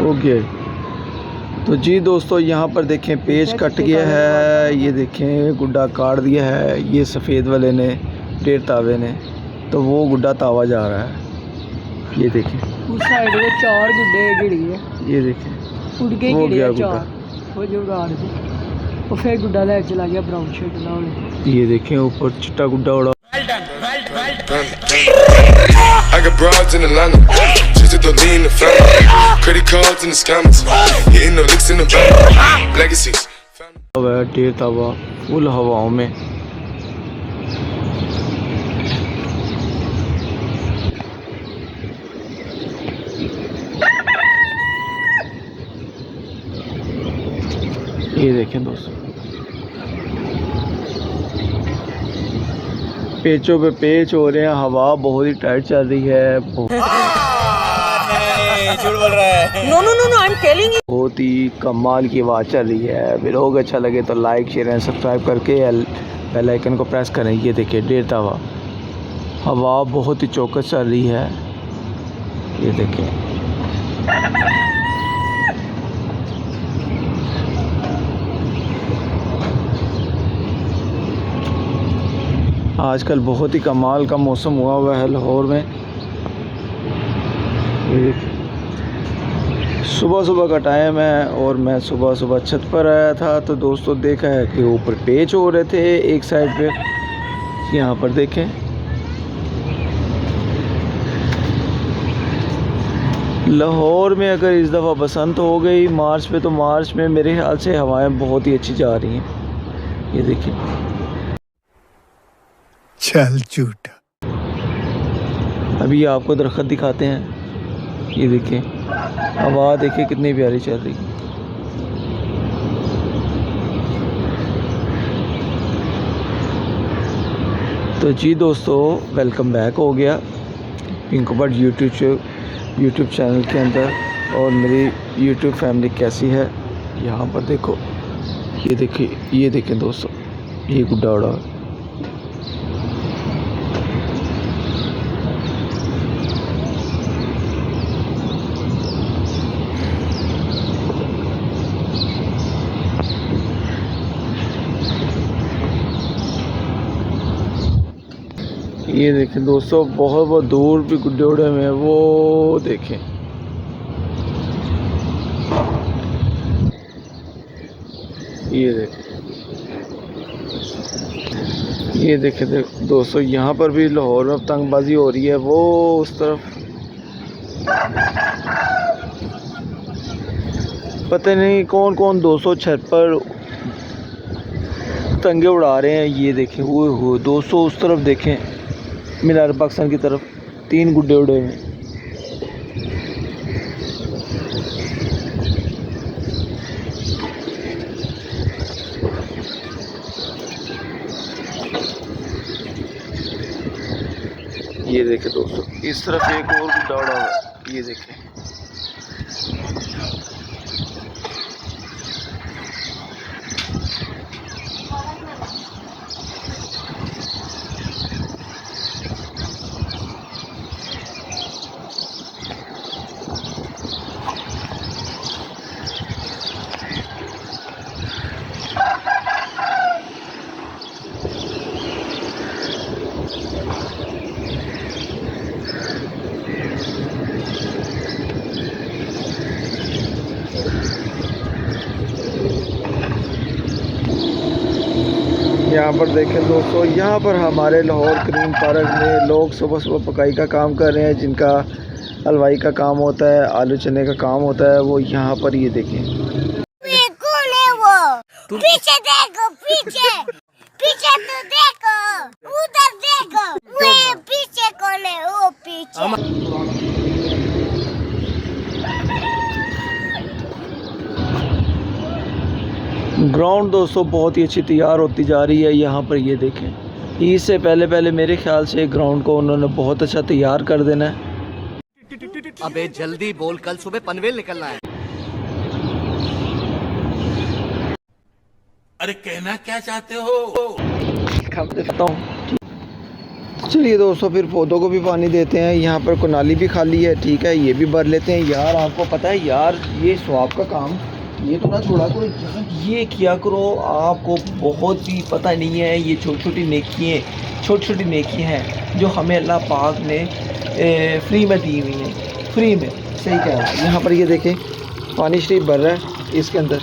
Okay. तो जी दोस्तों, यहाँ पर देखें पेज कट गया है, ये देखें गुड्डा काट दिया है, ये सफ़ेद वाले ने, डेढ़ तावे ने, तो वो गुड्डा तावा जा रहा है। ये देखें उस साइड में 4 गुड्डे गिर गए, ये देखें उड़ के वो गिरे गया 4, वो जो गाड़ से वो फिर गुड्डा ले चला गया ब्राउन शर्ट वाले। ये देखें ऊपर चिट्टा गुड्डा उड़ा। I got broads in Atlanta, just to lean in the family, credit cards in the scammers, hitting the licks in the bank, legacies. डेढ़ तावा फुल हवाओं में। ये देखें दोस्तों, पेचों पे पेच हो रहे हैं, हवा बहुत ही टाइट चल रही है। झूठ बोल रहा है। No no no no, I am telling you. बहुत ही कमाल की आवाज़ चल रही है। वीडियो अच्छा लगे तो लाइक शेयर एंड सब्सक्राइब करके बेल आइकन को प्रेस करें। ये देखिए डेढ़ तावा, हवा बहुत ही चौकस चल रही है। ये देखें आजकल बहुत ही कमाल का मौसम हुआ है लाहौर में। सुबह सुबह का टाइम है और मैं सुबह सुबह छत पर आया था, तो दोस्तों देखा है कि ऊपर पेच हो रहे थे एक साइड पे। यहाँ पर देखें लाहौर में अगर इस दफ़ा बसंत हो गई मार्च में, तो मार्च में मेरे ख्याल से हवाएं बहुत ही अच्छी जा रही हैं। ये देखिए चल झूठा। अभी आपको दरख्त दिखाते हैं। ये देखिए हवा देखिए कितनी प्यारी चल रही है। तो जी दोस्तों, वेलकम बैक हो गया पिंकू बट यूट्यूब चैनल के अंदर। और मेरी यूट्यूब फैमिली कैसी है यहाँ पर देखो। ये देखें दोस्तों, ये गुड्डा उड़ा। ये देखें दोस्तों, बहुत बहुत दूर भी गुड्डे उड़े हुए हैं, वो देखें। ये देखें दोस्तों, यहाँ पर भी लाहौर में पतंगबाजी हो रही है। वो उस तरफ पता नहीं कौन कौन 200 छत पर पतंगे उड़ा रहे हैं। ये देखें वो 200 उस तरफ देखें, मीनार पाकिस्तान की तरफ 3 गुड्डे उड़े हैं। ये देखें दोस्तों, इस तरफ एक और गुड्डा उड़ा हुआ है। ये देखें यहाँ पर देखें दोस्तों, यहाँ पर हमारे लाहौर करीम पार्क में लोग सुबह सुबह पकाई का काम कर रहे हैं। जिनका हलवाई का काम होता है, आलू चने का काम होता है, वो यहाँ पर ये देखें। कौन है वो? पीछे देखो, पीछे पीछे तो देखो, उधर देखो, वो पीछे कौन है? वो पीछे। ग्राउंड दोस्तों बहुत ही अच्छी तैयार होती जा रही है। यहाँ पर ये देखें, ईद से पहले मेरे ख्याल से ग्राउंड को उन्होंने बहुत अच्छा तैयार कर देना है। अबे जल्दी बोल, कल सुबह पनवेल निकलना है। अरे कहना क्या चाहते हो? चलिए दोस्तों, फिर पौधों को भी पानी देते हैं। यहाँ पर कोनाली भी खाली है, ठीक है, ये भी भर लेते हैं। यार आपको पता है यार, ये स्वाब का काम ये तो ना छोड़ा करो, ये किया करो। आपको बहुत ही पता नहीं है, ये छोटी छोटी नेकियाँ हैं जो हमें अल्लाह पाक ने फ्री में दी हुई हैं, फ्री में। सही कह रहा है। यहाँ पर ये देखें, पानी शरीफ भर रहा है इसके अंदर।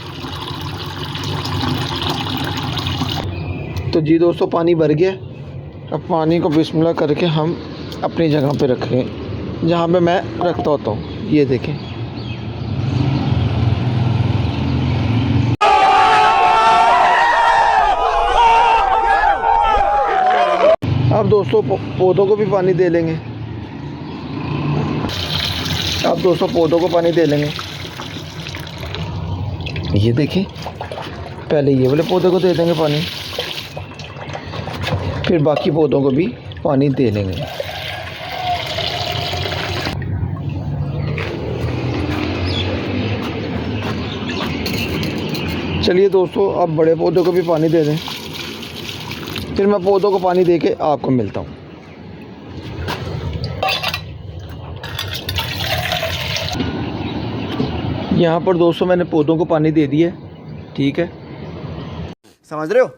तो जी दोस्तों, पानी भर गया। अब पानी को बिस्मिल्लाह करके हम अपनी जगह पे रखें जहाँ पे मैं रखता होता हूँ। ये देखें, अब दोस्तों पौधों को भी पानी दे लेंगे। अब दोस्तों पौधों को पानी दे लेंगे। ये देखें, पहले ये वाले पौधे को दे देंगे पानी, फिर बाकी पौधों को भी पानी दे लेंगे। चलिए दोस्तों, अब बड़े पौधों को भी पानी दे दें, फिर मैं पौधों को पानी दे के आपको मिलता हूँ। यहाँ पर दोस्तों मैंने पौधों को पानी दे दिया, ठीक है, समझ रहे हो आप,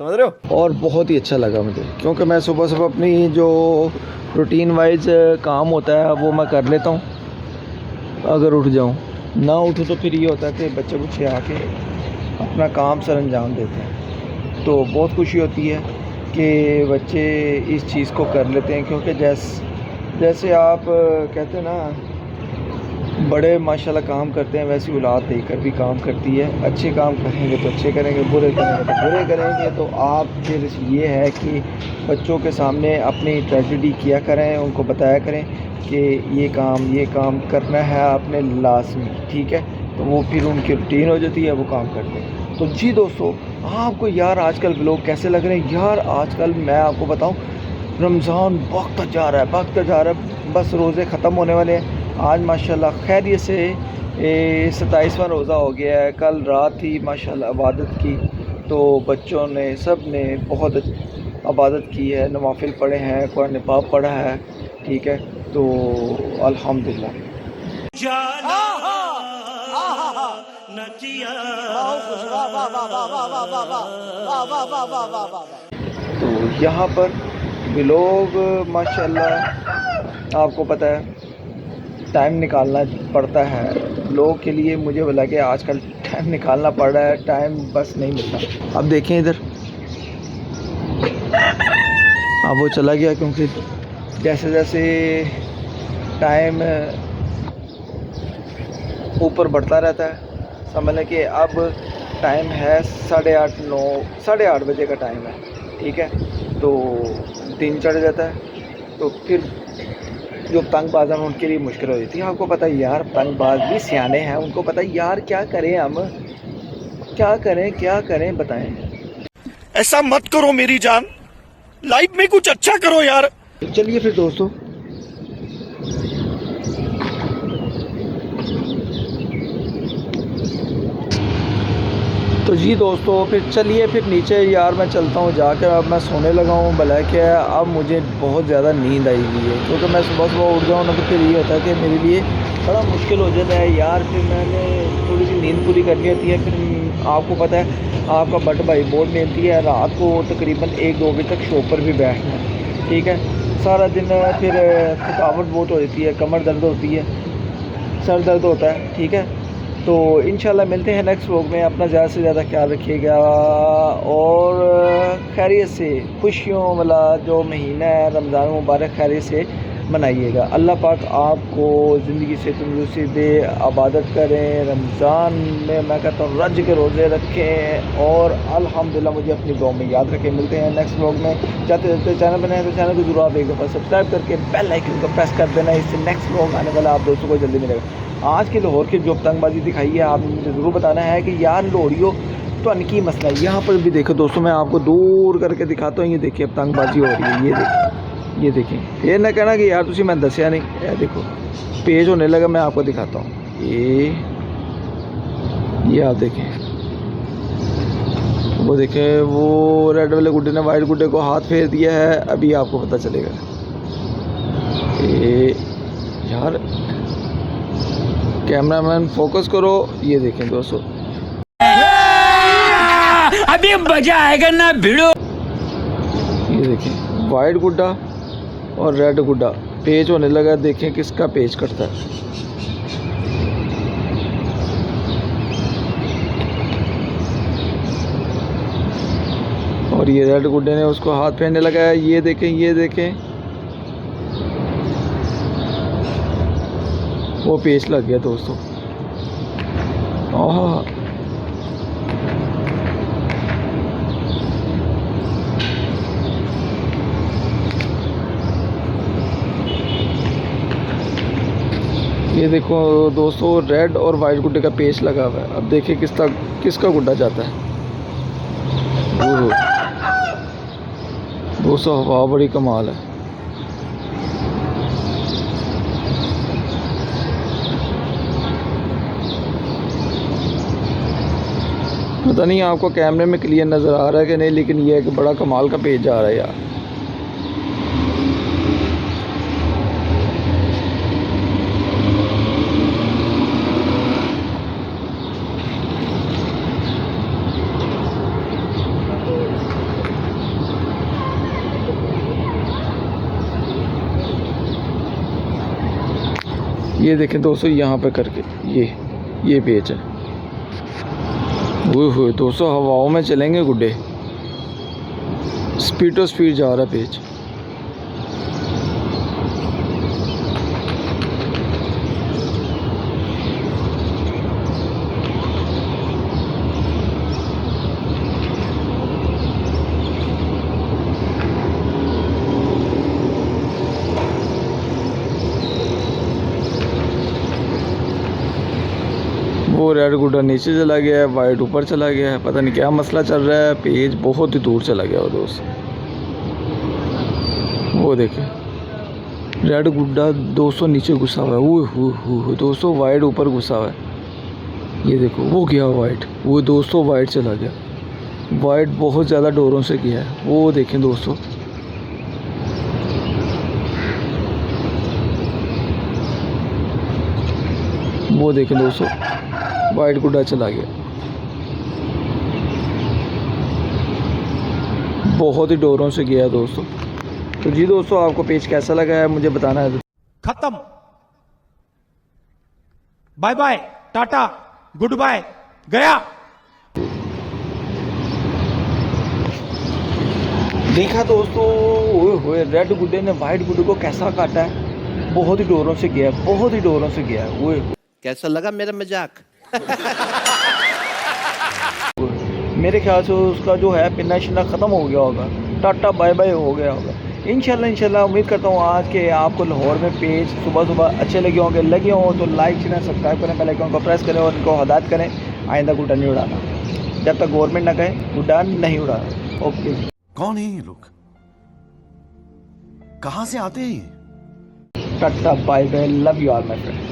समझ रहे हो। और बहुत ही अच्छा लगा मुझे, क्योंकि मैं सुबह सुबह अपनी जो रूटीन वाइज काम होता है वो मैं कर लेता हूँ। अगर उठ जाऊँ, ना उठूँ तो फिर ये होता है कि बच्चे बुच्चे आके अपना काम सर अंजाम देते हैं। तो बहुत खुशी होती है कि बच्चे इस चीज़ को कर लेते हैं, क्योंकि जैसे आप कहते हैं ना, बड़े माशाल्लाह काम करते हैं, वैसी औलाद देकर भी काम करती है। अच्छे काम करेंगे तो अच्छे करेंगे, बुरे करेंगे तो बुरे करेंगे। तो आप फिर ये है कि बच्चों के सामने अपनी ट्रेजेडी किया करें, उनको बताया करें कि ये काम करना है आपने लाजमी, ठीक है। तो वो फिर उनकी रूटीन हो जाती है, वो काम करते हैं। तो जी दोस्तों, आपको यार आजकल व्लॉग कैसे लग रहे हैं? यार आजकल मैं आपको बताऊं, रमज़ान वक्त जा रहा है, बस रोज़े ख़त्म होने वाले हैं। आज माशाल्लाह खैरियत से 27वां रोज़ा हो गया है। कल रात ही माशाल्लाह इबादत की, तो बच्चों ने सब ने बहुत इबादत की है, नवाफिल पढ़े हैं, कुरान पाक पढ़ा है, ठीक है। तो अल्हम्दुलिल्लाह। तो यहाँ पर व्लॉग माशाल्लाह आपको पता है टाइम निकालना पड़ता है व्लॉग के लिए। मुझे बोला कि आजकल टाइम निकालना पड़ रहा है, टाइम बस नहीं मिलता। अब देखें इधर, अब वो चला गया, क्योंकि जैसे जैसे टाइम ऊपर बढ़ता रहता है। समझ लें कि अब टाइम है 8:30 बजे का टाइम है, ठीक है। तो दिन चढ़ जाता है, तो फिर जो पतंगबाज हैं उनके लिए मुश्किल हो जाती है। आपको पता है यार, पतंगबाज भी सियाने हैं, उनको पता है यार क्या करें, हम क्या करें बताएं। ऐसा मत करो मेरी जान, लाइफ में कुछ अच्छा करो यार। चलिए फिर दोस्तों, तो जी दोस्तों फिर नीचे यार मैं चलता हूँ जाकर। अब मैं सोने लगा हूँ, भला क्या है, अब मुझे बहुत ज़्यादा नींद आई हुई है, क्योंकि मैं सुबह उठ जाऊँ ना तो फिर ये होता है कि मेरे लिए बड़ा मुश्किल हो जाता है यार। फिर मैंने थोड़ी सी नींद पूरी करनी होती है। फिर आपको पता है आपका बट भाई बोर्ड मिलती है, रात को तकरीबन 1-2 बजे तक शो पर भी बैठना है, ठीक है। सारा दिन फिर थकावट बहुत हो जाती है, कमर दर्द होती है, सर दर्द होता है, ठीक है। तो इंशाल्लाह मिलते हैं नेक्स्ट व्लॉग में। अपना ज़्यादा से ज़्यादा ख्याल रखिएगा और खैरियत से खुशियों वाला जो महीना है रमज़ान मुबारक खैरियत से मनाइएगा। अल्लाह पाक आपको ज़िंदगी से तंदुरुस्ती दे, इबादत करें रमज़ान में, मैं कहता हूँ रज के रोज़े रखें और अल्हम्दुलिल्लाह मुझे अपनी दुआ में याद रखें। मिलते हैं नेक्स्ट व्लॉग में। जाते चैनल बनाए तो चैनल को जरूर आप एक दफ़ा सब्सक्राइब करके बेल आइकन को प्रेस कर देना, इससे नेक्स्ट व्लॉग आने वाला आप दोस्तों को जल्दी मिलेगा। आज के लाहौर की जो पतंगबाजी दिखाई है, आपने मुझे ज़रूर बताना है कि यार लोहड़ियों तो अनकी मसला है। यहाँ पर भी देखो दोस्तों, मैं आपको दूर करके दिखाता हूँ। ये देखिए पतंगबाजी हो रही है, ये देखें। फिर ना कहना कि यार तुसी मैं दसिया नहीं, ये देखो पेज होने लगा, मैं आपको दिखाता हूँ। ये आप देखें, वो देखें, वो रेड वाले गुड्डे ने वाइट गुड्डे को हाथ फेर दिया है। अभी आपको पता चलेगा। यार कैमरामैन फोकस करो। ये देखें दोस्तों, अभी मजा आएगा ना भिड़ो। ये देखें वाइट गुड्डा और रेड गुड्डा पेच होने लगा। देखें किसका पेच कटता है। और ये रेड गुड्डे ने उसको हाथ फेरने लगा है। ये देखें, ये देखें, वो पेच लग गया दोस्तों। आहा, ये देखो दोस्तों, रेड और वाइट गुड्डे का पेच लगा हुआ है। अब देखिए किसका गुड्डा जाता है। ओहो दोस्तों, हवा बड़ी कमाल है। पता नहीं आपको कैमरे में क्लियर नज़र आ रहा है कि नहीं, लेकिन ये है कि बड़ा कमाल का पेज जा रहा है यार। ये देखें दोस्तों, यहाँ पे करके ये पेच है। वो दोस्तों, हवाओं में चलेंगे गुड्डे। स्पीड जा रहा है पेच। वो रेड गुड्डा नीचे चला गया है, वाइट ऊपर चला गया है। पता नहीं क्या मसला चल रहा है। पेज बहुत ही दूर चला गया वो दोस्त। वो देखे रेड गुड्डा दोस्तों नीचे घुसा हुआ है। वो दोस्तों, वाइट ऊपर घुसा हुआ है। ये देखो, वो गया वाइट। वो दोस्तों वाइट चला गया। वाइट बहुत ज़्यादा डोरों से गया है। वो देखें दोस्तों, वो देखें दोस्तों, वाइट गुड्डा चला गया। बहुत ही डोरों से गया दोस्तों। तो जी दोस्तों, आपको पेज कैसा लगा है मुझे बताना है। खत्म, bye bye, tata, good bye, गया। देखा दोस्तों, ओए रेड गुड्डे ने वाइट गुड्डे को कैसा काटा है। बहुत ही डोरों से गया, बहुत ही डोरों से गया है। ओए कैसा लगा मेरा मजाक? मेरे ख्याल से उसका जो है पिन्ना शिन्ना ख़त्म हो गया होगा। टाटा बाय बाय हो गया होगा। इंशाल्लाह उम्मीद करता हूँ आज के आपको लाहौर में पेज सुबह अच्छे लगे हों तो लाइक शेयर सब्सक्राइब करें, बेल आइकन को प्रेस करें और इनको हदायत करें आइंदा गुड्डा नहीं उड़ाना। जब तक गवर्नमेंट ना कहे गुड्डा नहीं उड़ाना। ओके, कौन है ये लोग, कहाँ से आते हैं ये? Tata bye bye, love you all my friend.